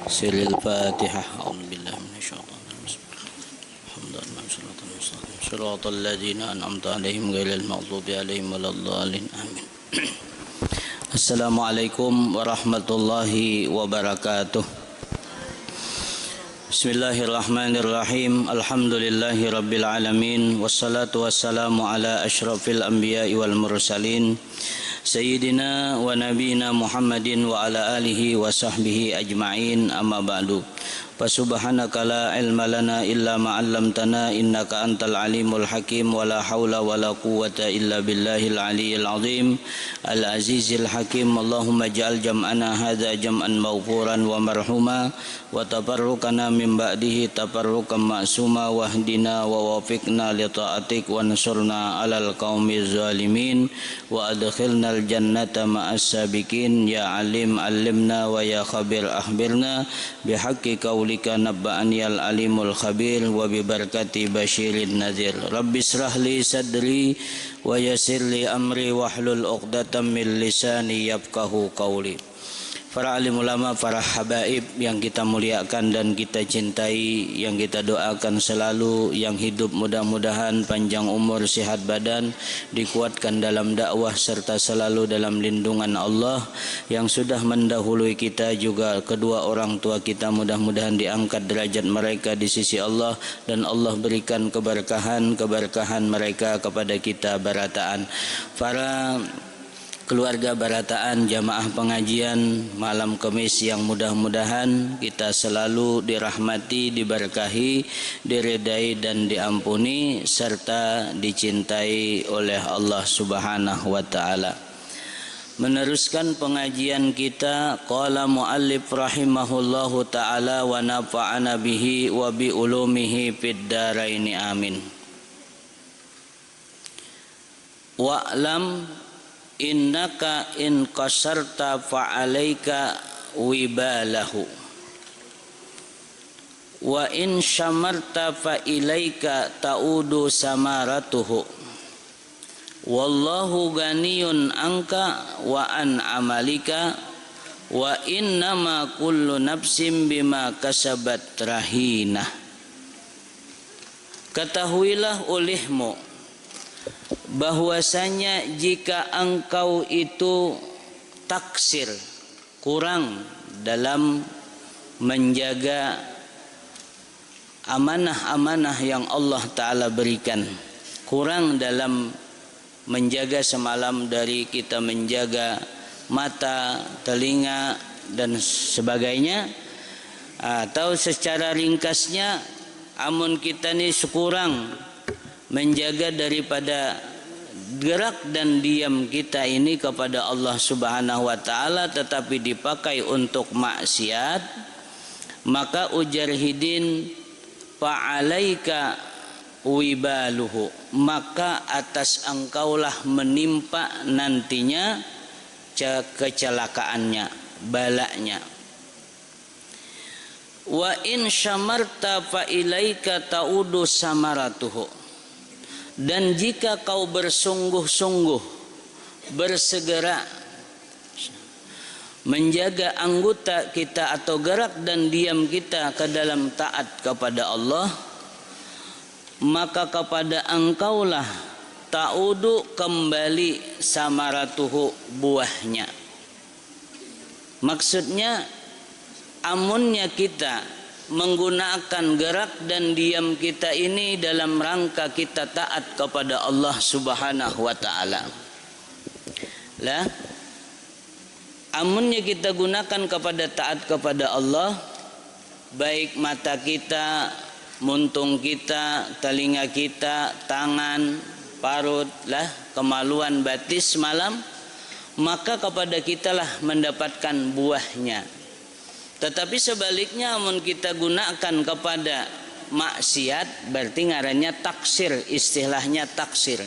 سر الفاتحة. أعوذ بالله من الشيطان الرجيم. الحمد لله والصلاة والسلام صراط الذين أنعمت عليهم غير المغضوب عليهم ولا الضالين آمين. Assalamualaikum warahmatullahi wabarakatuh. Bismillahirrahmanirrahim. Alhamdulillahi rabbil alamin. Wassalatu wassalamu ala asyrafil anbiya'i wal mursalin Sayyidina wa nabiyina Muhammadin wa ala alihi wa sahbihi ajma'in, amma ba'du. Fasubhanaka la ilma lana illa ma 'allamtana innaka antal alimul hakim wa la haula wa la quwwata illa billahil aliyyil azim al azizil hakim. Allahumma ij'al jam'ana hadza jam'an maghfuran wa marhuma wa tabarrukana min ba'dihi tabarrukan ma'suma wahdina wa wafiqna li ta'atik wa ansurna 'alal qaumiz zalimin wa adkhilna al jannata ma'as sabiqin. Ya alim allimna wa ya khabir akhbirna bihaqqi qaulika nabba'ani al alimul khabir wa bi barakati basyirin nadhir. Rabbi israh li sadri wa yassir li amri wahlul 'uqdatam min lisani yafqahu qauli. Para alim ulama, para habaib yang kita muliakan dan kita cintai, yang kita doakan selalu yang hidup mudah-mudahan panjang umur, sehat badan, dikuatkan dalam dakwah serta selalu dalam lindungan Allah. Yang sudah mendahului kita juga kedua orang tua kita, mudah-mudahan diangkat derajat mereka di sisi Allah dan Allah berikan keberkahan mereka kepada kita barataan. Para keluarga barataan, jamaah pengajian malam Kamis yang mudah-mudahan kita selalu dirahmati, diberkahi, diridai dan diampuni serta dicintai oleh Allah Subhanahu wa taala. Meneruskan pengajian kita, qala muallif rahimahullahu taala wa nafa'ana bihi wa bi ulumihi fid dharaini amin. Wa'lam innaka in qasarta fa'alaika wibalahu wa in syamarta fa ilaika ta'udu samaratuhu wallahu ganiyun anka wa an amalika wa innama kullu nafsin bima kasabat rahinah. Ketahuilah olehmu bahwasanya jika engkau itu taksir, kurang dalam menjaga amanah-amanah yang Allah Ta'ala berikan, kurang dalam menjaga semalam dari kita menjaga mata, telinga dan sebagainya, atau secara ringkasnya amun kita ini sekurang menjaga daripada gerak dan diam kita ini kepada Allah Subhanahu wa taala tetapi dipakai untuk maksiat, maka ujar hidin fa'alaika wibaluhu, maka atas engkaulah menimpa nantinya kecelakaannya, balanya. Wa in syamarta fa ilaika ta'udu samaratuhu, dan jika kau bersungguh-sungguh bersegera menjaga anggota kita atau gerak dan diam kita ke dalam taat kepada Allah, maka kepada engkaulah ta'udu kembali samaratuhu, buahnya. Maksudnya amunnya kita menggunakan gerak dan diam kita ini dalam rangka kita taat kepada Allah Subhanahu wa taala. Lah, amunnya kita gunakan kepada taat kepada Allah, baik mata kita, muntung kita, telinga kita, tangan, parut, lah kemaluan batis malam, maka kepada kitalah mendapatkan buahnya. Tetapi sebaliknya amun kita gunakan kepada maksiat, berarti ngarannya taksir, istilahnya taksir.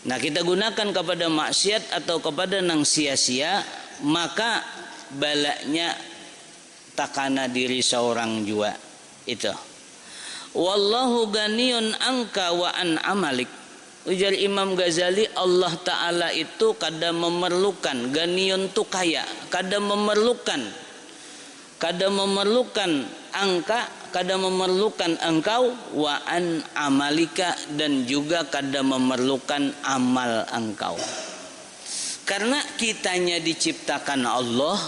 Nah, kita gunakan kepada maksiat atau kepada nang sia-sia, maka balanya takana diri seorang jua. Itu. Wallahu ganiyun anka wa an amalik. Ujar Imam Ghazali, Allah Ta'ala itu kadang memerlukan, ganiyun itu kaya, kadang memerlukan kada memerlukan engkau wa an amalika, dan juga kada memerlukan amal engkau. Karena kitanya diciptakan Allah,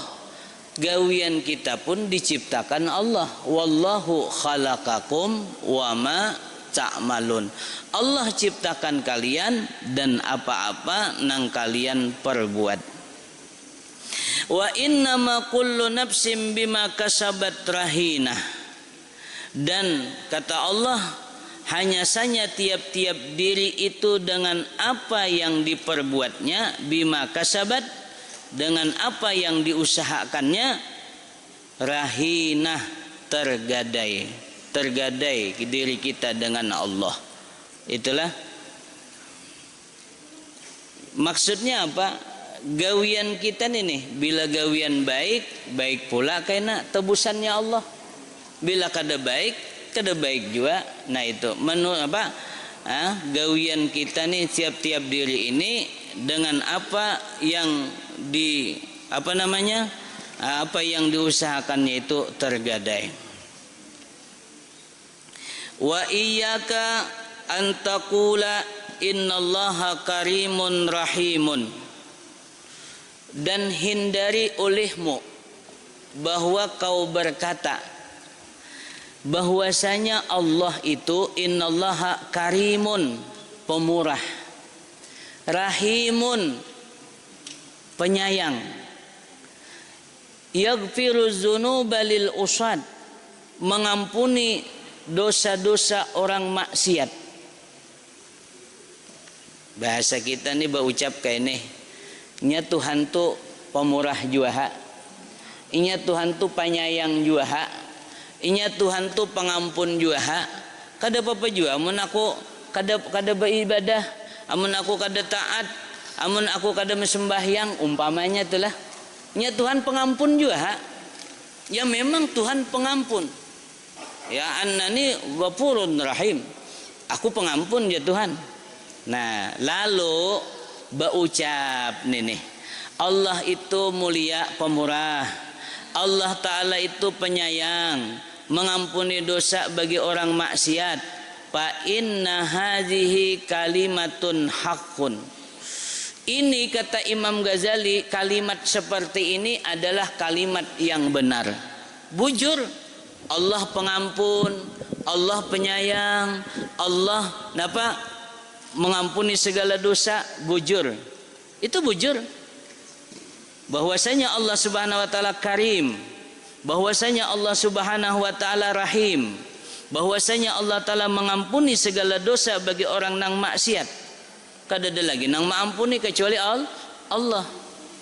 gawian kita pun diciptakan Allah. Wallahu khalaqakum wa ma ta'malun. Allah ciptakan kalian dan apa-apa nang kalian perbuat. Wa innama kullu nafsin bima kasabat rahinah. Dan kata Allah, hanya saja tiap-tiap diri itu dengan apa yang diperbuatnya, bima kasabat, dengan apa yang diusahakannya, rahinah, tergadai diri kita dengan Allah. Itulah maksudnya apa? Gawian kita nih, bila gawian baik, baik pula kena tebusannya Allah. Bila kada baik, kada baik juga. Nah itu menurut apa? Gawian kita nih, tiap-tiap diri ini dengan apa yang apa yang diusahakannya itu tergadai. Wa iyyaka an taqula innallaha karimun rahimun. Dan hindari olehmu bahwa kau berkata bahwasanya Allah itu innallaha karimun, pemurah, rahimun, penyayang, yaghfiru dzunuba lil usad, mengampuni dosa-dosa orang maksiat. Bahasa kita nih berucap kayak ini, nya Tuhan tu pemurah juaha, inya Tuhan tu penyayang juaha, inya Tuhan tu pengampun juaha. Kada apa-apa jua amun aku kada beribadah, amun aku kada taat, amun aku kada sembahyang, umpamanya itulah, nya Tuhan pengampun juaha. Ya memang Tuhan pengampun. Ya annani ghafurun rahim, aku pengampun ya Tuhan. Nah lalu berucap nih, Allah itu mulia pemurah, Allah Ta'ala itu penyayang, mengampuni dosa bagi orang maksiat. Fa inna hadhihi kalimatun haqqun. Ini kata Imam Ghazali, kalimat seperti ini adalah kalimat yang benar. Bujur, Allah pengampun, Allah penyayang, Allah mengampuni segala dosa, bujur. Itu bujur. Bahwasanya Allah Subhanahu wa taala karim, bahwasanya Allah Subhanahu wa taala rahim, bahwasanya Allah taala mengampuni segala dosa bagi orang nang maksiat. Kada ada lagi nang mengampuni kecuali Allah.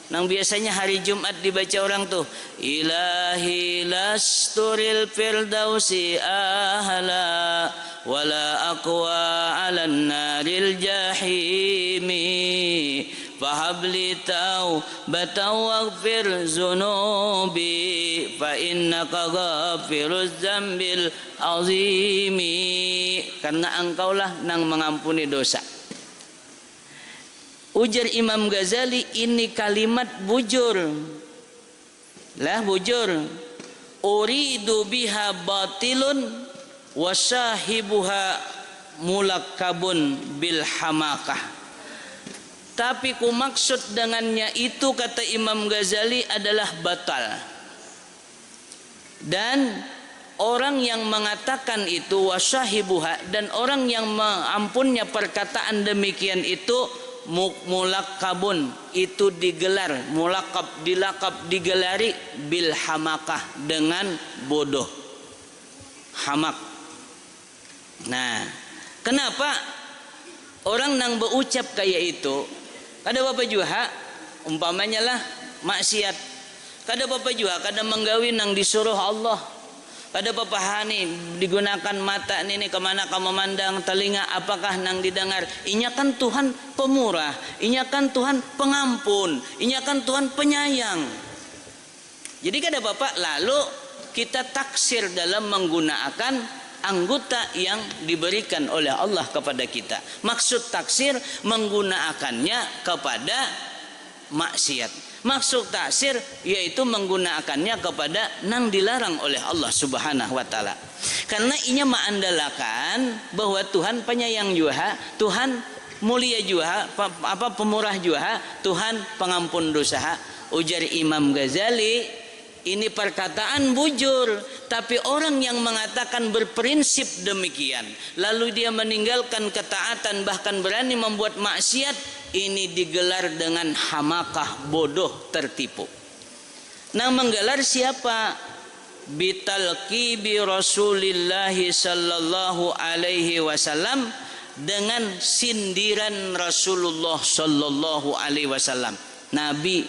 Nang biasanya hari Jumat dibaca orang tuh, ilahi lasturil firdausi ahla wala aqwa 'alan naril jahimi fahabli taubatan waghfir zunubi fa innaka ghafiruz dzambil azimi. Karena engkaulah nang mengampuni dosa. Ujar Imam Ghazali, ini kalimat bujur. Lah bujur. Uridu biha batilun wa sahibuha mulakkabun bil hamakah. Tapi ku maksud dengannya itu, kata Imam Ghazali, adalah batal. Dan orang yang mengatakan itu wasahibuha, dan orang yang mengampunnya perkataan demikian itu mulakkabun, itu digelar, mulakab, dilakab, digelari bil hamakah, dengan bodoh, hamak. Nah, kenapa orang nang berucap kayak itu? Kada apa juga, umpamanya lah maksiat. Kada apa juga, kada menggawi nang disuruh Allah. Kada apa nih digunakan mata ini kemana kamu memandang, telinga apakah nang didengar. Inya kan Tuhan pemurah, inya kan Tuhan pengampun, inya kan Tuhan penyayang. Jadi kada apa lalu kita taksir dalam menggunakan anggota yang diberikan oleh Allah kepada kita. Maksud taksir menggunakannya kepada maksiat. Maksud taksir yaitu menggunakannya kepada nang dilarang oleh Allah Subhanahu wa taala. Karena inya mengandalkan bahwa Tuhan penyayang juga, Tuhan mulia juga, pemurah juga, Tuhan pengampun dosa. Ujar Imam Ghazali, ini perkataan bujur, tapi orang yang mengatakan berprinsip demikian, lalu dia meninggalkan ketaatan bahkan berani membuat maksiat, ini digelar dengan hamakah, bodoh, tertipu. Nah, menggelar siapa? Bitalqibi Rasulillah sallallahu alaihi wasallam, dengan sindiran Rasulullah sallallahu alaihi wasallam. Nabi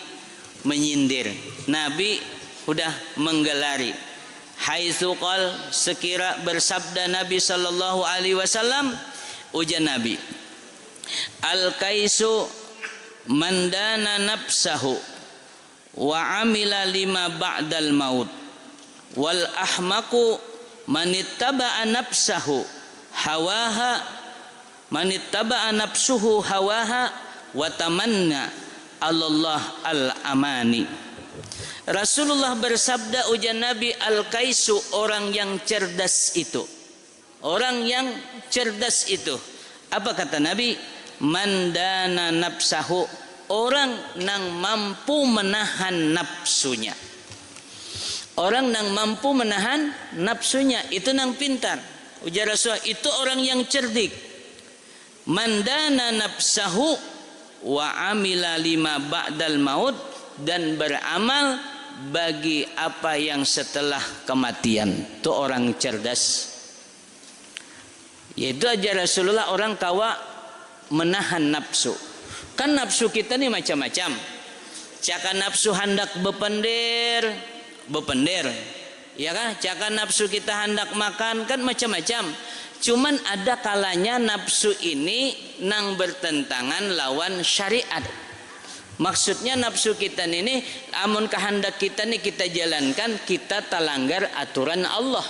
menyindir, Nabi sudah menggelari. Haitsu qal, sekira bersabda Nabi sallallahu alaihi wasallam, ujar Nabi, al-kaisu mandana nafsahu wa amila lima ba'dal maut wal ahmaku manittaba'a nafsahu hawaha manittaba'a nafsuhu hawaha wa tamanna Allah al-amani. Rasulullah bersabda, ujar Nabi, al-kaisu, orang yang cerdas itu. Orang yang cerdas itu. Apa kata Nabi? Mandana nafsahu, orang yang mampu menahan nafsunya. Orang yang mampu menahan nafsunya, itu yang pintar. Ujar Rasulullah, itu orang yang cerdik. Mandana nafsahu wa amila lima ba'dal maut, dan beramal bagi apa yang setelah kematian. Itu orang cerdas. Yaitu ajar Rasulullah, orang kawa menahan nafsu. Kan nafsu kita nih macam-macam. Caka nafsu hendak bepender, ya kan? Caka nafsu kita hendak makan, kan macam-macam. Cuman ada kalanya nafsu ini nang bertentangan lawan syariat. Maksudnya nafsu kita ini, amun kehendak kita nih kita jalankan, kita telanggar aturan Allah.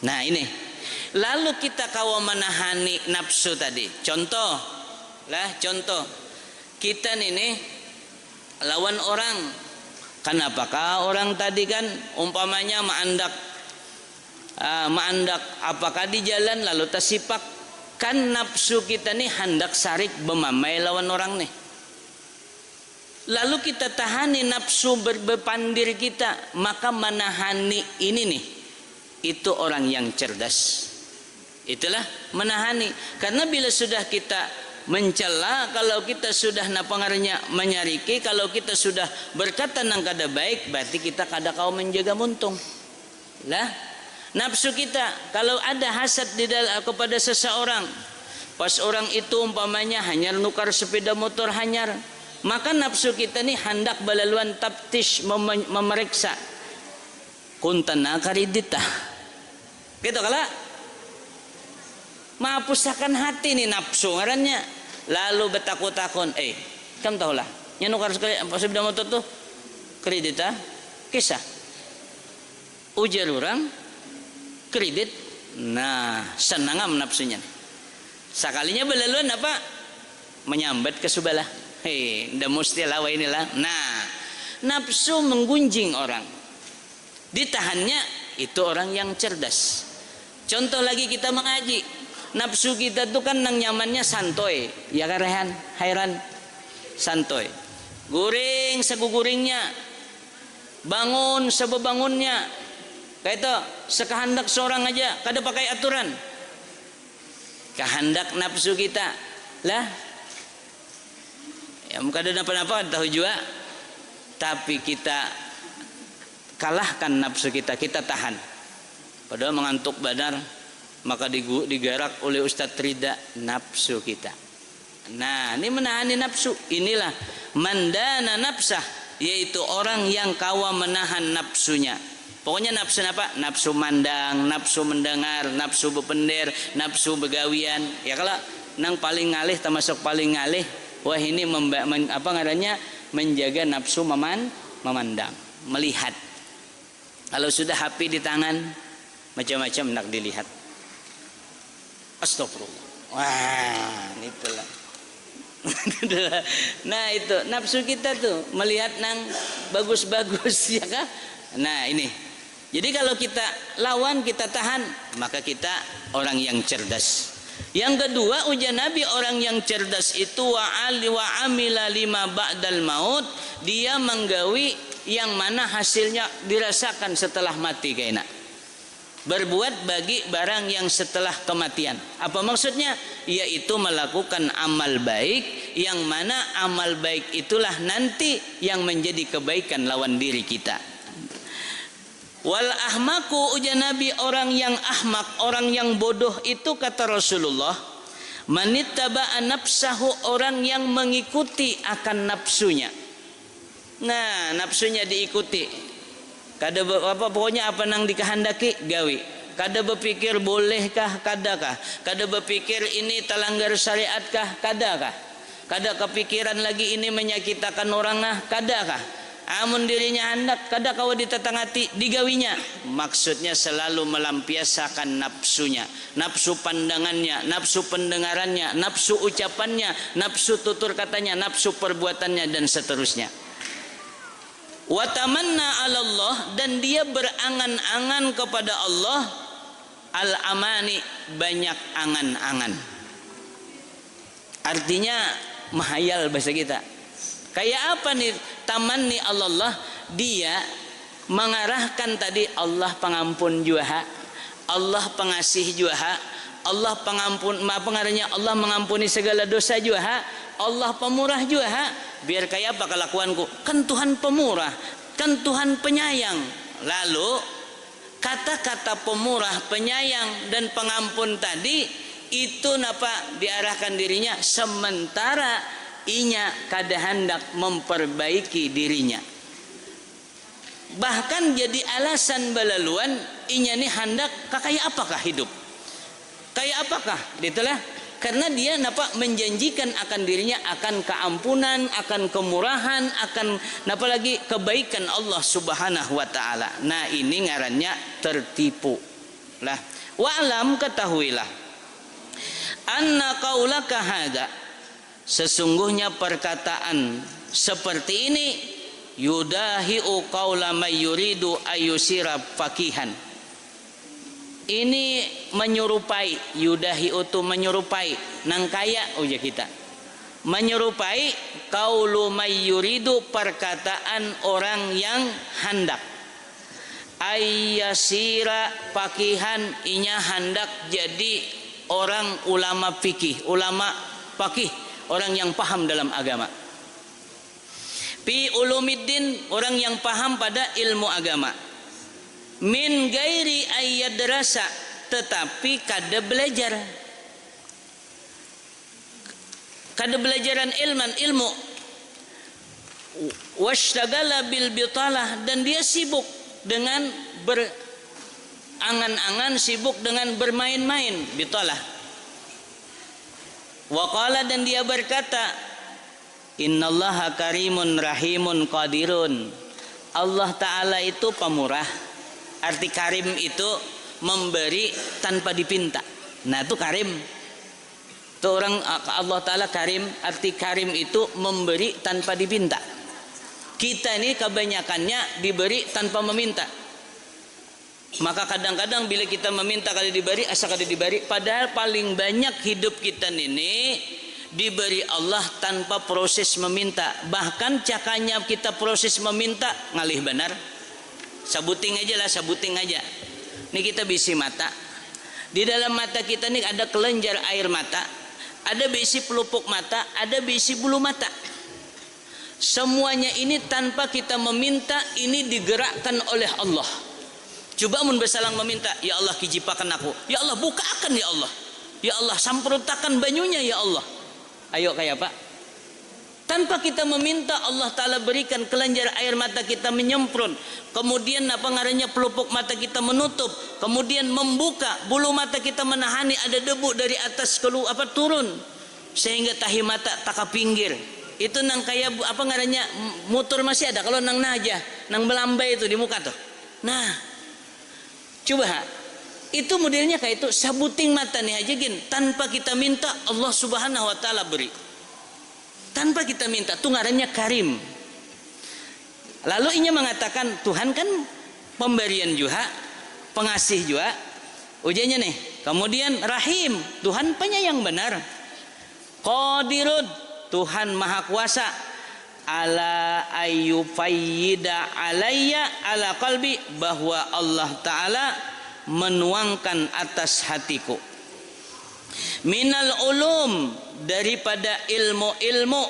Nah ini, lalu kita kawa menahani nafsu tadi. Contoh, kita ini lawan orang. Kenapakah orang tadi kan umpamanya maandak apakah di jalan lalu tersipak, kan nafsu kita nih hendak sarik bemamai lawan orang nih. Lalu kita tahani nafsu berpandir kita, maka menahani ini nih, itu orang yang cerdas. Itulah menahani. Karena bila sudah kita mencela, kalau kita sudah napangarnya menyariki, kalau kita sudah berkata nang kada baik, berarti kita kada kau menjaga muntung. Lah, nafsu kita kalau ada hasad di dalam kepada seseorang, pas orang itu umpamanya hanyar nukar sepeda motor hanyar, maka nafsu kita nih hendak balaluan taptish, memeriksa kuntana karidita gitu kala mahapusakan hati nih nafsu ngarannya, lalu betakut-takun kamu tahulah nyanukar sepeda motor tuh kredita kisah ujar orang kredit, nah senangam nafsunya sekalinya balaluan apa menyambat ke subalah, ndak mesti lawa inilah. Nah, nafsu menggunjing orang, ditahannya itu orang yang cerdas. Contoh lagi kita mengaji, nafsu kita tuh kan nang nyamannya santoy, ya kan hairan santoy, guring seguguringnya, bangun sebebangunnya, kayak itu sekehendak seorang aja, kada pakai aturan, kehendak nafsu kita lah. Ya muka ada apa-apa tahu juga, tapi kita kalahkan nafsu kita, kita tahan. Padahal mengantuk badar, maka digerak oleh Ustadz Rida nafsu kita. Nah, ini menahani nafsu. Inilah mandana nafsah, yaitu orang yang kawa menahan nafsunya. Pokoknya nafsu apa? Nafsu mandang, nafsu mendengar, nafsu bepender, nafsu begawian. Ya kalau nang paling ngalih termasuk paling ngalih. Wah ini menjaga nafsu memandang, melihat. Kalau sudah HP di tangan, macam-macam hendak dilihat. Astagfirullah. Wah, itulah. Nah itu nafsu kita tuh melihat nang bagus-bagus ya kah? Nah ini. Jadi kalau kita lawan, kita tahan, maka kita orang yang cerdas. Yang kedua, ujar Nabi, orang yang cerdas itu wa amila lima ba'dal maut, dia menggawi yang mana hasilnya dirasakan setelah mati kayaknya. Berbuat bagi barang yang setelah kematian. Apa maksudnya? Yaitu melakukan amal baik, yang mana amal baik itulah nanti yang menjadi kebaikan lawan diri kita. Wal ahmaku, ujar Nabi, orang yang ahmak, orang yang bodoh itu kata Rasulullah, manittaba'a nafsahu, orang yang mengikuti akan nafsunya. Nah, nafsunya diikuti. Kada apa pokoknya apa nang dikehendaki gawi. Kada berpikir bolehkah, kadakah? Kada berpikir ini telanggar syariatkah, kadakah? Kada kepikiran lagi ini menyakitakan orangah, kadakah? Amun dirinya hendak kada kawa ditetangati digawinya. Maksudnya selalu melampiaskan nafsunya, nafsu pandangannya, nafsu pendengarannya, nafsu ucapannya, nafsu tutur katanya, nafsu perbuatannya dan seterusnya. Wa tamanna 'ala Allah, dan dia berangan-angan kepada Allah, al-amani, banyak angan-angan. Artinya mahayal bahasa kita. Kayak apa nih tamanni Allah? Dia mengarahkan tadi Allah pengampun juha, Allah pengasih juha, Allah pengampun, pengarahnya Allah mengampuni segala dosa juha, Allah pemurah juha. Biar kayak apa kelakuanku? Kan Tuhan pemurah, kan Tuhan penyayang. Lalu kata-kata pemurah, penyayang dan pengampun tadi itu napa diarahkan dirinya, sementara inya kada hendak memperbaiki dirinya. Bahkan jadi alasan balaluan inya ni hendak kayak apakah hidup, kayak apakah ditelah, karena dia napa menjanjikan akan dirinya akan keampunan, akan kemurahan, akan napa lagi kebaikan Allah Subhanahu wa taala. Nah ini ngarannya tertipu lah. Wa'lam, ketahuilah, anna qaulaka hada, sesungguhnya perkataan seperti ini, yudahi'u qaula may yuridu ayyusira fakihan, ini menyerupai, yudahi'u itu menyerupai, nang kaya uja kita, menyerupai qaulu may yuridu, perkataan orang yang hendak ayyasira fakihan, inya hendak jadi orang ulama fikih, ulama fakih, orang yang paham dalam agama. Fi ulumiddin, orang yang paham pada ilmu agama. Min gairi ayyadrasa, tetapi kada belajar, kada belajaran ilmu. Washtagala bil bitalah, dan dia sibuk dengan berangan-angan, sibuk dengan bermain-main, bitalah. Waqala, dan dia berkata, innallaha karimun rahimun qadirun, Allah Ta'ala itu pemurah. Arti karim itu memberi tanpa dipinta. Nah itu karim. Itu orang Allah Ta'ala karim, arti karim itu memberi tanpa dipinta. Kita ini kebanyakannya diberi tanpa meminta. Maka kadang-kadang bila kita meminta kali diberi, asa kali diberi. Padahal paling banyak hidup kita ini diberi Allah tanpa proses meminta. Bahkan cakanya kita proses meminta ngalih benar. Sabuting aja lah, sabuting aja. Ini kita bisi mata. Di dalam mata kita ini ada kelenjar air mata, ada bisi pelupuk mata, ada bisi bulu mata. Semuanya ini tanpa kita meminta, ini digerakkan oleh Allah. Coba mun bersalang meminta, ya Allah kijipakan aku, ya Allah bukakan ya Allah, ya Allah samprutakan banyunya ya Allah. Ayo kayak Pak, tanpa kita meminta Allah Ta'ala berikan kelenjar air mata kita menyemprot, kemudian apa ngarannya pelupuk mata kita menutup, kemudian membuka bulu mata kita menahani ada debu dari atas turun sehingga tahi mata tak pinggir. Itu nang kayak apa ngarannya motor masih ada kalau nang naja, nang melambai itu di muka tuh. Nah coba itu modelnya kayak itu, sabuting mata nih aja gin, tanpa kita minta Allah Subhanahu wa taala beri. tanpa kita minta, itu ngarannya karim. Lalu inya mengatakan Tuhan kan pemberian juga, pengasih juga, ujiannya nih. Kemudian rahim, Tuhan penyayang benar. Qadirun, Tuhan maha kuasa. Ala ayyufayyida alayya ala qalbi, bahwa Allah Ta'ala menuangkan atas hatiku minal ulum, daripada ilmu-ilmu,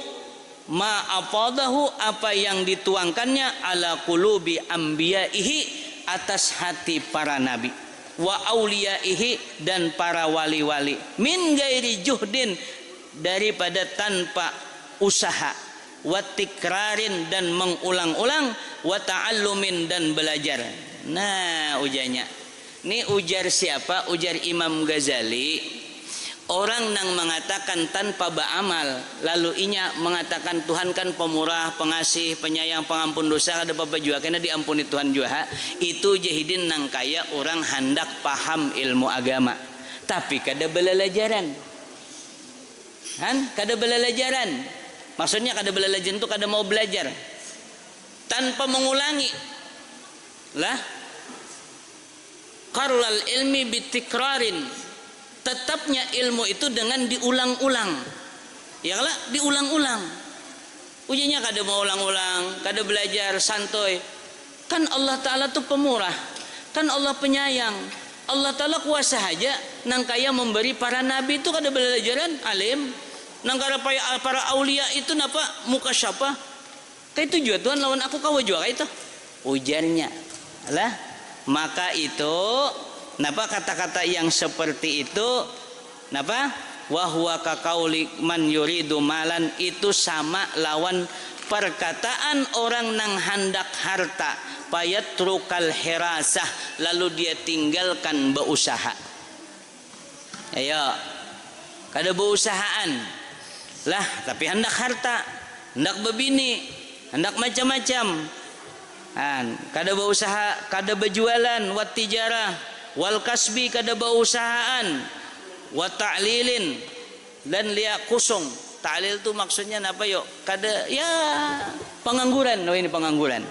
ma'afadahu, apa yang dituangkannya, ala qulubi anbiyaihi, atas hati para nabi, wa auliyaihi, dan para wali-wali, min gairi juhdin, daripada tanpa usaha, wa tikrarin, dan mengulang-ulang, wa ta'allumin, dan belajar. Nah, ujarnya ini ujar siapa? Ujar Imam Ghazali. Orang yang mengatakan tanpa beramal, lalu inya mengatakan Tuhan kan pemurah, pengasih, penyayang, pengampun dosa, ada apa juga kena diampuni Tuhan juga. Itu jahidin nang kaya orang hendak paham ilmu agama, tapi kada belalajaran. Kada belalajaran. Maksudnya kada belalajaran itu kada mau belajar. Tanpa mengulangi. Lah, qarlal ilmi bitikrarin, tetapnya ilmu itu dengan diulang-ulang. Ya kalau diulang-ulang. Ujiannya kada mau ulang-ulang, kada belajar santai. Kan Allah Ta'ala tuh pemurah, kan Allah penyayang, Allah Ta'ala kuasa aja. Nang kaya memberi para nabi itu kada belajaran alim. Nang kaya para aulia itu napa muka siapa? Kayak itu juga Tuhan lawan aku kau juga itu. Ujarnya. Alah, maka itu napa kata-kata yang seperti itu, napa wahwa kaqauli man yuridu malan, itu sama lawan perkataan orang nang hendak harta, payatrukal hirasah, lalu dia tinggalkan berusaha. Ayo, kada berusahaan lah, tapi hendak harta, hendak bebini, hendak macam-macam. Kada berusaha, kada berjualan, wat tijarah, wal kasbi, kada berusahaan, wa ta'lilin, dan liak kusung. Ta'lil itu maksudnya apa yuk? Kada, ya pengangguran. Oh, ini pengangguran.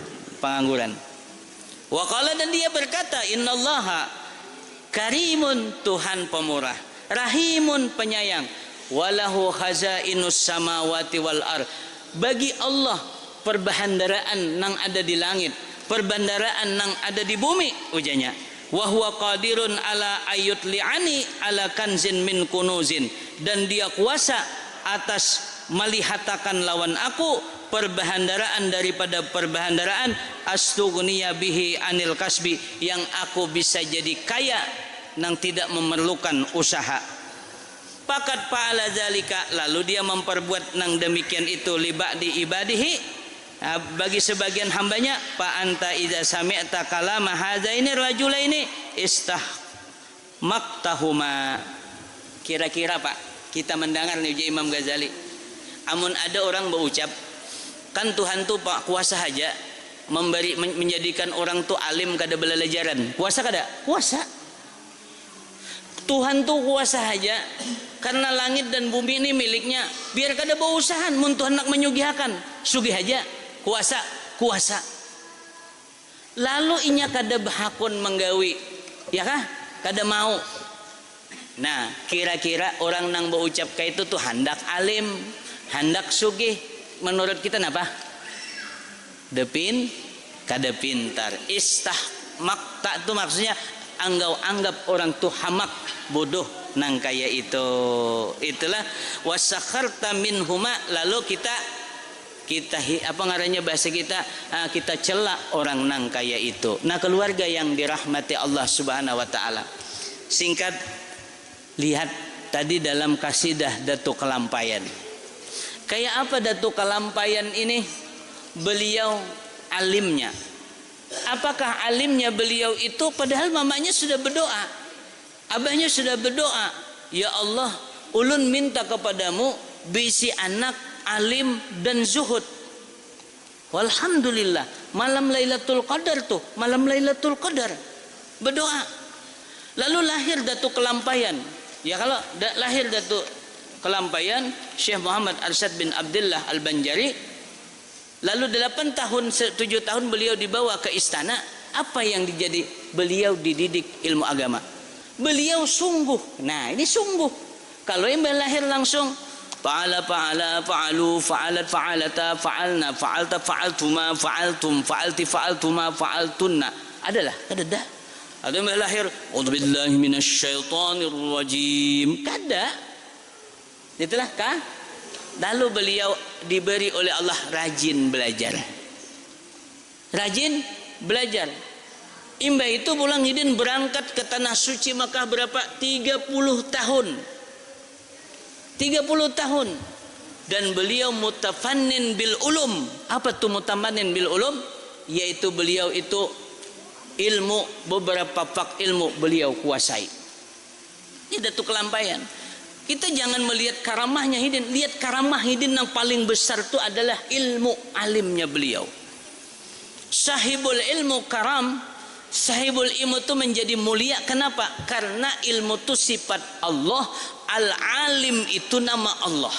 Wa qala, dan dia berkata, innallaha karimun, Tuhan pemurah, rahimun, penyayang, walahu khazainus samawati wal ard, bagi Allah perbendaharaan nang ada di langit, perbendaharaan nang ada di bumi, ujarnya. Wa huwa qadirun ala ayutli'ani ala kanzin min kunuzin, dan dia kuasa atas melihatakan lawan aku perbendaharaan daripada perbendaharaan, astughniya bihi anil kasbi, yang aku bisa jadi kaya nang tidak memerlukan usaha. Pakat fa'ala zalika, lalu dia memperbuat nang demikian itu liba'di ibadihi, bagi sebagian hambanya. Fa anta idza sami'ta kalama hadzaini rajulaini istahmaktahuma. Kira-kira Pak, kita mendengar nih Imam Ghazali, amun ada orang berucap kan Tuhan tuh Pak kuasa aja memberi, menjadikan orang tuh alim kada belalajaran, kuasa kada? Kuasa. Tuhan tuh kuasa aja, karena langit dan bumi ini miliknya, biar kada berusaha, mun Tuhan nak menyugihakan, sugih aja, kuasa. Lalu inya kada bahakun menggawi, ya kah? Kada mau. Nah, kira-kira orang nang berucap kayak itu tuh hendak alim, hendak sugih, menurut kita napa? Kada pintar. Istahmakta itu maksudnya anggap orang tuh hamak, bodoh nang kaya itu. Itulah wasakharta minhuma, lalu kita apa ngarannya bahasa kita cela orang nang kaya itu. Nah, keluarga yang dirahmati Allah Subhanahu wa taala, singkat lihat tadi dalam kasidah Datuk Kelampayan. Kayak apa Datuk Kelampayan ini? Beliau alimnya. Apakah alimnya beliau itu? Padahal mamanya sudah berdoa, abahnya sudah berdoa, ya Allah, ulun minta kepadamu bisi anak alim dan zuhud. Walhamdulillah, malam Lailatul Qadar tuh, malam Lailatul Qadar berdoa. Lalu lahir Datuk Kelampayan. Ya kalau lahir Datuk kelampaian Syekh Muhammad Arsyad bin Abdullah Al-Banjari. Lalu 8 tahun 7 tahun beliau dibawa ke istana. Apa yang dijadi? Beliau dididik ilmu agama. Beliau sungguh. Nah, ini sungguh. Kalau yang lahir langsung fa'ala fa'alu fa'alat fa'alata fa'alna fa'alta fa'altuma fa'altum fa'alti fa'altuma fa'altunna. Adalah kada. Ada yang lahir a'udzubillahi minasyaitonir rajim. Kada. Itulah kah? Lalu beliau diberi oleh Allah rajin belajar. Rajin belajar. Imba itu pulang hidin berangkat ke tanah suci Makkah berapa? 30 tahun. 30 tahun. Dan beliau mutafannin bil ulum. Apa tuh mutafannin bil ulum? Yaitu beliau itu ilmu, beberapa fak ilmu beliau kuasai. Ini datu kelampaian. Kita jangan melihat karamahnya hidin. Lihat karamah hidin yang paling besar itu adalah ilmu alimnya beliau. Sahibul ilmu karam. Sahibul ilmu itu menjadi mulia. Kenapa? Karena ilmu itu sifat Allah. Al-alim itu nama Allah.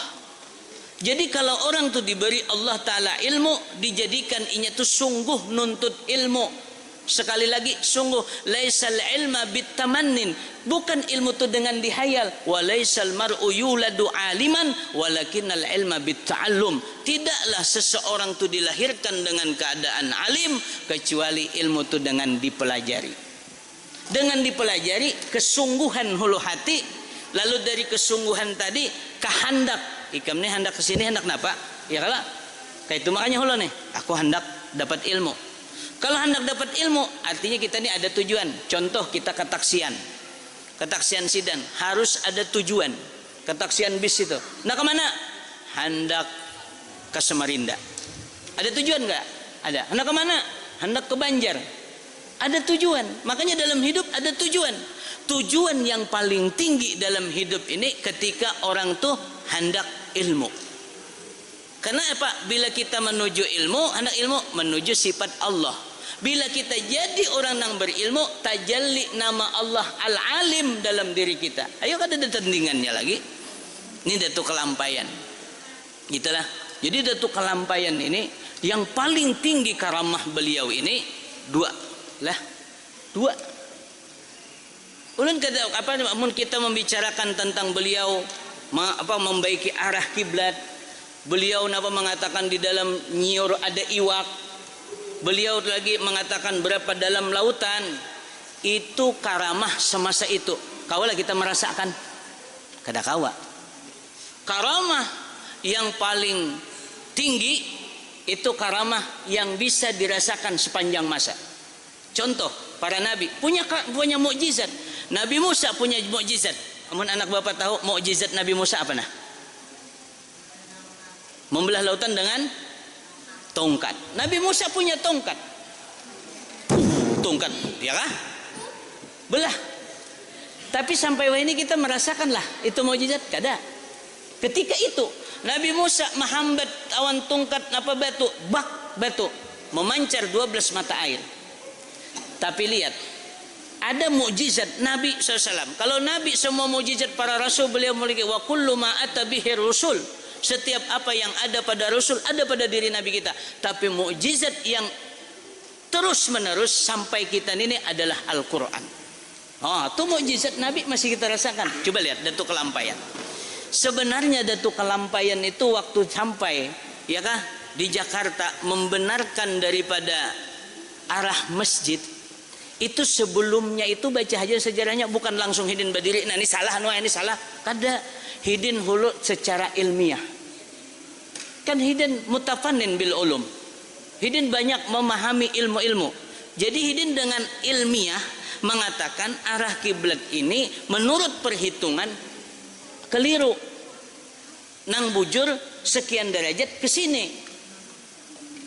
Jadi kalau orang itu diberi Allah Ta'ala ilmu, dijadikan inya itu sungguh nuntut ilmu. Sekali lagi, sungguh laisal ilma bitamannin, bukan ilmu itu dengan dihayal. Wa laisal mar'u yuladu aliman walakinnal ilma bitta'allum. Tidaklah seseorang itu dilahirkan dengan keadaan alim kecuali ilmu itu dengan dipelajari. Dengan dipelajari kesungguhan hulu hati, lalu dari kesungguhan tadi kehendak. Ikam nih hendak kesini hendak napa? Ya kalah. Kayak itu makanya hulu nih, aku hendak dapat ilmu. Kalau hendak dapat ilmu, artinya kita ini ada tujuan. Contoh kita ketaksian. Ketaksian sidan. Harus ada tujuan. Ketaksian bis itu. Nah kemana? Hendak ke Samarinda. Ada tujuan enggak? Ada. Hendak kemana? Hendak ke Banjar. Ada tujuan. Makanya dalam hidup ada tujuan. Tujuan yang paling tinggi dalam hidup ini ketika orang tuh hendak ilmu. Karena apa? Bila kita menuju ilmu, hendak ilmu menuju sifat Allah. Bila kita jadi orang yang berilmu, tajalli nama Allah Al-Alim dalam diri kita. Ayo kada ada tandingannya lagi. Ini datu kelampaian. Gitulah. Jadi datu kelampaian ini yang paling tinggi karamah beliau ini dua. Ulun kata apa? Mun kita membicarakan tentang beliau membaiki arah kiblat. Beliau mengatakan di dalam nyiur ada iwak. Beliau lagi mengatakan berapa dalam lautan. Itu karamah semasa itu. Kawalah kita merasakan. Kada kawa. Karamah yang paling tinggi itu karamah yang bisa dirasakan sepanjang masa. Contoh, para nabi punya mukjizat. Nabi Musa punya mukjizat. Amun anak bapak tahu mukjizat Nabi Musa apa nah? Membelah lautan dengan tongkat. Nabi Musa punya tongkat. Tongkat, ya kah? Belah. Tapi sampai wah ini kita merasakanlah itu mukjizat kada. Ketika itu Nabi Musa menghambat awan tongkat batu memancar 12 mata air. Tapi lihat, ada mukjizat Nabi SAW. Kalau Nabi semua mukjizat para rasul beliau memiliki wa kullu ma atabihi rusul. Setiap apa yang ada pada Rasul ada pada diri Nabi kita. Tapi mukjizat yang terus menerus sampai kita ini adalah Al-Quran. Itu mukjizat Nabi masih kita rasakan. Coba lihat datu kelampaian. Sebenarnya datu kelampaian itu waktu sampai ya kah di Jakarta membenarkan daripada arah masjid. Itu sebelumnya itu baca aja sejarahnya, bukan langsung hidin berdiri. Nah ini salah, ini salah. Kada. Hidin hulu secara ilmiah. Kan hidin mutafannin bil ulum. Hidin banyak memahami ilmu-ilmu. Jadi hidin dengan ilmiah mengatakan arah kiblat ini menurut perhitungan keliru. Nang bujur sekian derajat ke sini.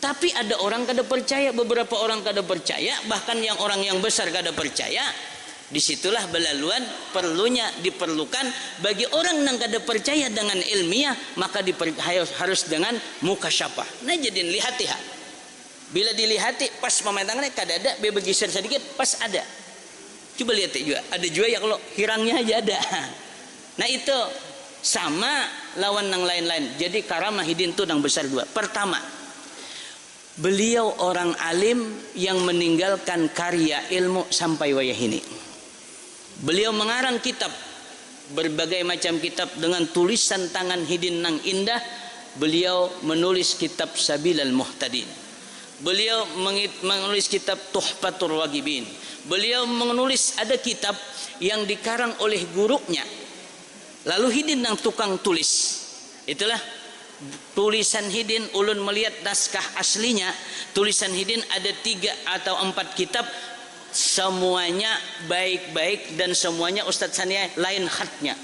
Tapi ada orang kada percaya, beberapa orang kada percaya, bahkan yang orang yang besar kada percaya. Disitulah belaluan diperlukan bagi orang yang kada percaya dengan ilmiah, maka harus dengan mukasyafah. Nah jadi lihatiha. Bila dilihati pas memandangnya kada ada, bebergeser sedikit pas ada. Coba lihat juga, ada juga ya kalau hirangnya aja ada. Nah itu sama lawan nang lain-lain. Jadi karamah Hidin itu nang besar dua. Pertama, beliau orang alim yang meninggalkan karya ilmu sampai wayah ini. Beliau mengarang kitab, berbagai macam kitab dengan tulisan tangan Hidin nang indah. Beliau menulis kitab Sabilal Muhtadin. Beliau menulis kitab Tuhfatul Wagibin. Beliau menulis ada kitab yang dikarang oleh gurunya. Lalu Hidin yang tukang tulis. Itulah tulisan Hidin. Ulun melihat naskah aslinya. Tulisan Hidin ada 3 atau 4 kitab. Semuanya baik-baik dan semuanya Ustadz Sania lain khatnya.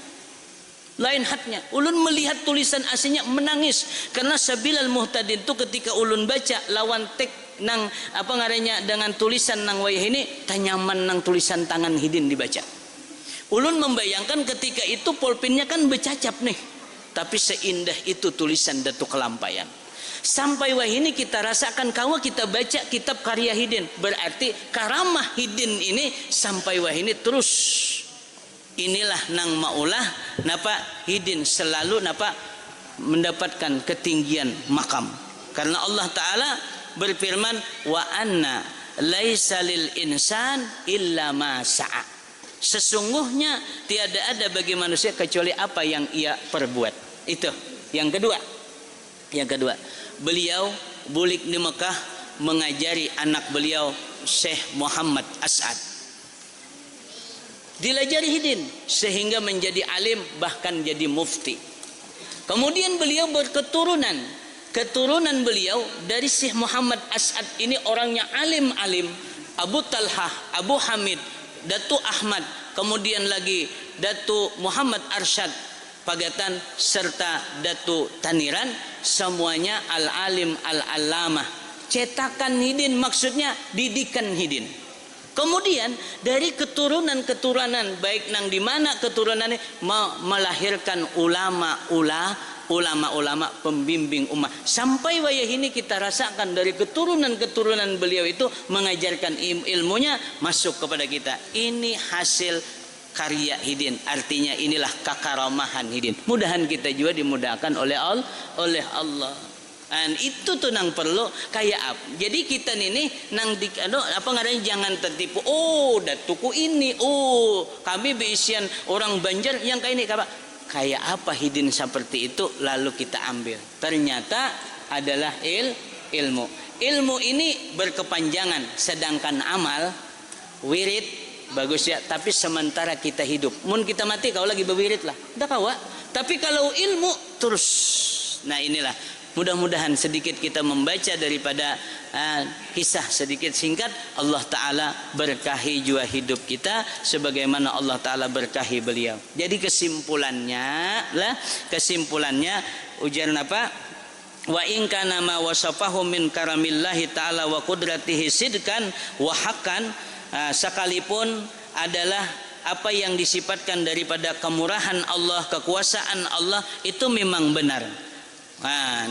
Lain hatnya. Ulun melihat tulisan aslinya menangis karena Sabilal Muhtadin itu ketika ulun baca lawan tek nang apa ngarannya dengan tulisan nang wayah ini tanyaman nang tulisan tangan Hidin dibaca. Ulun membayangkan ketika itu pulpennya kan bercacap nih, tapi seindah itu tulisan Datuk Kelampayan. Sampai wah ini kita rasakan kalau kita baca kitab karya Hidin, berarti karamah Hidin ini sampai wah ini terus. Inilah nang maulah napa Hidin selalu napa mendapatkan ketinggian makam. Karena Allah Ta'ala berfirman, wa anna laisa lil insan illa ma sa'a. Sesungguhnya tiada ada bagi manusia kecuali apa yang ia perbuat. Itu yang kedua. Yang kedua, beliau bulik di Mekah mengajari anak beliau Syekh Muhammad As'ad. Dilajari Hidin sehingga menjadi alim bahkan jadi mufti. Kemudian beliau berketurunan. Keturunan beliau dari Syekh Muhammad As'ad ini orangnya alim-alim. Abu Talhah, Abu Hamid, Datu Ahmad, kemudian lagi Datu Muhammad Arsyad Pagatan serta Datu Taniran, semuanya al-alim al-alamah. Cetakan Hidin maksudnya didikan Hidin. Kemudian dari keturunan-keturunan baik nang di mana keturunannya melahirkan ulama-ulama pembimbing umat. Sampai wayah ini kita rasakan dari keturunan-keturunan beliau itu mengajarkan ilmunya masuk kepada kita. Ini hasil karya Hidin. Artinya inilah kakaramahan Hidin. Mudahan kita juga dimudahkan oleh Allah. Dan itu tuh nang perlu kayak apa. Jadi kita ini nang di apa ngaranya jangan tertipu. Oh, datuku ini. Oh, kami beisian orang Banjar yang kayak ini kayak apa Hidin seperti itu lalu kita ambil. Ternyata adalah ilmu. Ilmu ini berkepanjangan, sedangkan amal wirid bagus ya, tapi sementara kita hidup. Mun kita mati kau lagi berwirid lah. Dah kawa. Tapi kalau ilmu terus. Nah, inilah mudah-mudahan sedikit kita membaca daripada kisah sedikit singkat. Allah Ta'ala berkahi jua hidup kita sebagaimana Allah Ta'ala berkahi beliau. Jadi kesimpulannya ujar apa? Wa in kana ma wasafahu min karamillahi ta'ala wa qudratihi sidkan wa haqqan, sekalipun adalah apa yang disifatkan daripada kemurahan Allah, kekuasaan Allah itu memang benar.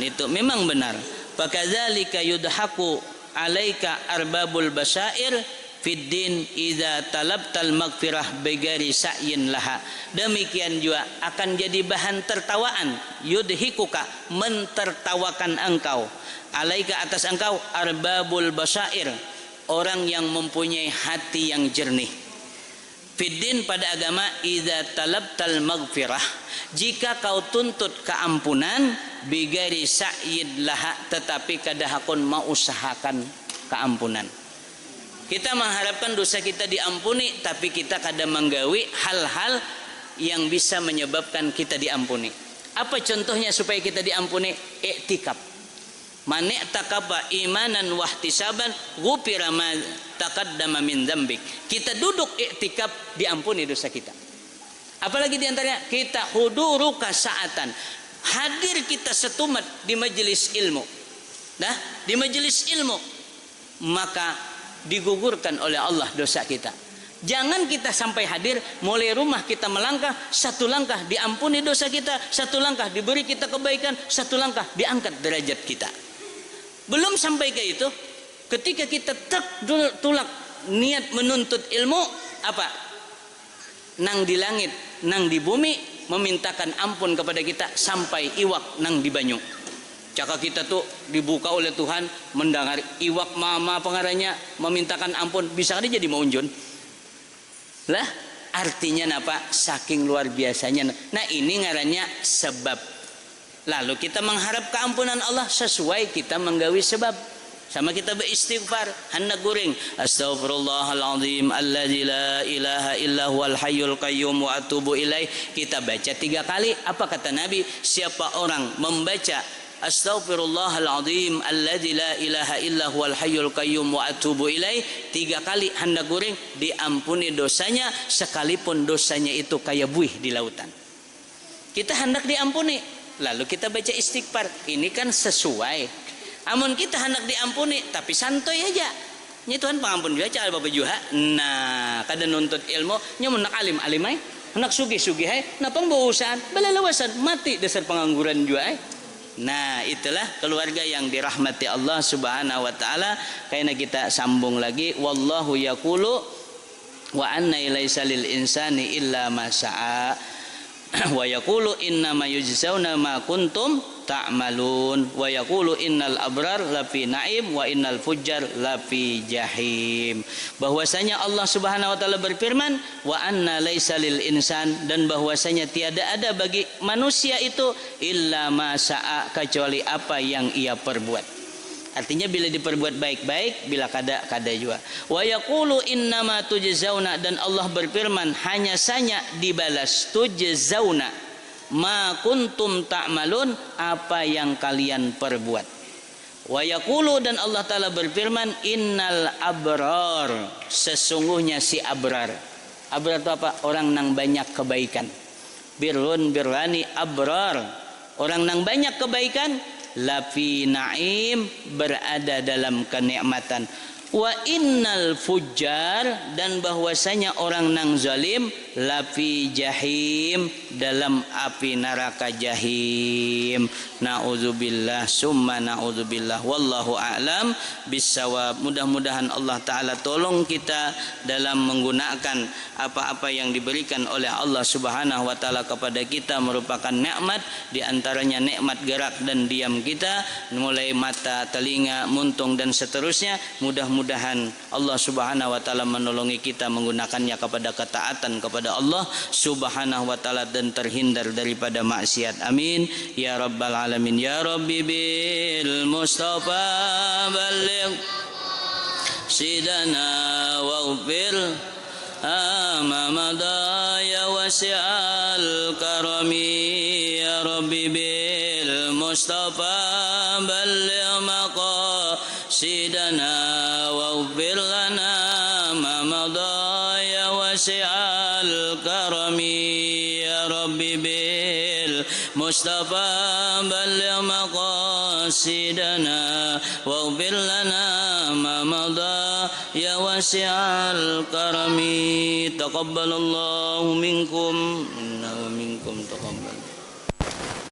Itu memang benar. Fakadzalika yudhaku alaika arbabul basair fid din idza talabtal maghfirah bighairi sa'yin laha. Demikian juga akan jadi bahan tertawaan, yudhikuka mentertawakan engkau, alaika atas engkau arbabul basair, orang yang mempunyai hati yang jernih. Fiddin pada agama idza talabtal maghfirah, jika kau tuntut keampunan bigari sa'id laha, tetapi kadahakun mau usahakan keampunan. Kita mengharapkan dosa kita diampuni, tapi kita kadang menggawi hal-hal yang bisa menyebabkan kita diampuni. Apa contohnya supaya kita diampuni? Iktikaf. Man i'takafa imanan wahtisaban ghufira ma taqaddama min dzambik. Kita duduk iktikaf diampuni dosa kita. Apalagi diantaranya kita huduru kasaatan, hadir kita setumat di majelis ilmu. Nah, di majelis ilmu maka digugurkan oleh Allah dosa kita. Jangan kita sampai hadir mulai rumah kita melangkah, satu langkah diampuni dosa kita, satu langkah diberi kita kebaikan, satu langkah diangkat derajat kita. Belum sampai ke itu, ketika kita tulak niat menuntut ilmu, apa? Nang di langit, nang di bumi, memintakan ampun kepada kita sampai iwak nang di banyu. Caka kita tuh dibuka oleh Tuhan mendengar iwak mama pengaranya memintakan ampun, bisa dia jadi maunjun. Lah, artinya apa? Saking luar biasanya. Nah, ini ngarannya sebab. Lalu kita mengharap keampunan Allah sesuai kita menggawi sebab. Sama kita beristighfar, hendak guring astaghfirullahaladzim alladzi la ilaha illa huwal hayyul qayyum wa atubu ilaih. Kita baca 3 kali. Apa kata Nabi? Siapa orang membaca astaghfirullahaladzim alladzi la ilaha illa huwal hayyul qayyum wa atubu ilaih 3 kali hendak guring, diampuni dosanya sekalipun dosanya itu kayak buih di lautan. Kita hendak diampuni, lalu kita baca istighfar. Ini kan sesuai. Amun kita hendak diampuni tapi santai aja. Nya Tuhan pengampun juga cara Bapak Juha. Nah, kada nuntut ilmu, nya mun nak alim ai, hendak sugih-sugih ai, napa bausan, balalawasan mati dasar pengangguran juga ai. Nah, itulah keluarga yang dirahmati Allah Subhanahu wa taala. Karena kita sambung lagi, wallahu yaqulu wa anna laisa lil insani illa ma sa'a wa yaqulu innama yujzauna ma kuntum ta'malun wa yaqulu innal abrar lafi na'im wa innal fujjar lafi jahim. Bahwasanya Allah Subhanahu wa taala berfirman wa anna laisa lil insan, dan bahwasanya tiada ada bagi manusia itu illa ma sa'a, kecuali apa yang ia perbuat. Artinya bila diperbuat baik-baik, bila kada juga. Wa yaqulu innama tujzauna, dan Allah berfirman hanya saja dibalas tujzauna ma kuntum ta'malun, apa yang kalian perbuat. Wa yaqulu, dan Allah taala berfirman innal abrar, sesungguhnya si abrar. Abrar itu apa? Orang nang banyak kebaikan. Birrun birrani abrar, orang nang banyak kebaikan. Lafi na'im, berada dalam kenikmatan. Wa innal fujjar, dan bahwasanya orang nang zalim lafi jahim, dalam api neraka jahim. Na'udzubillah summa na'udzubillah. Wallahu a'lam bissawab. Mudah-mudahan Allah taala tolong kita dalam menggunakan apa-apa yang diberikan oleh Allah Subhanahu wa taala kepada kita merupakan nikmat, di antaranya nikmat gerak dan diam kita, mulai mata, telinga, muntung dan seterusnya. Mudah-mudahan Allah Subhanahu wa taala menolongi kita menggunakannya kepada ketaatan kepada Allah Subhanahu wa taala dan terhindar daripada maksiat. Amin ya rabbal alamin. Ya rabbi bil mustafa balligh sidana waghfir amamada ya wasi'al karami. Ya rabbi bil mustafa balligh maqasidana waghfir lana ma madha ya wasi'al karami. Ya rabbi bil mustafa balligh maqasidana waghfir lana ma madha ya wasi'al karami. Taqabbalallahu minkum inna wa minkum taqabbal.